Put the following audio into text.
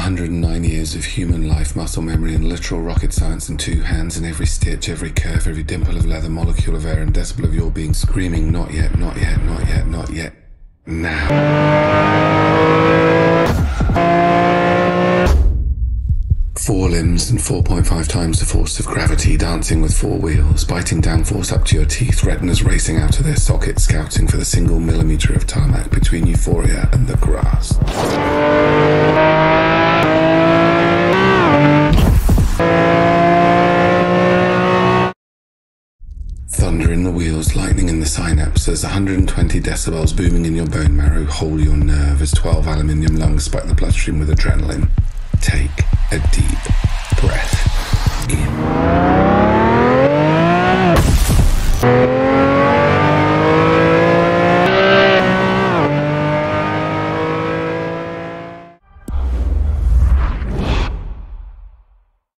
109 years of human life, muscle memory, and literal rocket science in 2 hands, and every stitch, every curve, every dimple of leather, molecule of air, and decibel of your being screaming, not yet, not yet, not yet, not yet, now. 4 limbs and 4.5 times the force of gravity, dancing with 4 wheels, biting downforce up to your teeth, retinas racing out of their sockets, scouting for the single millimetre of tarmac between euphoria and the grass. Thunder in the wheels, lightning in the synapses, 120 decibels booming in your bone marrow, hold your nerve as 12 aluminium lungs spike the bloodstream with adrenaline. Take a deep breath in.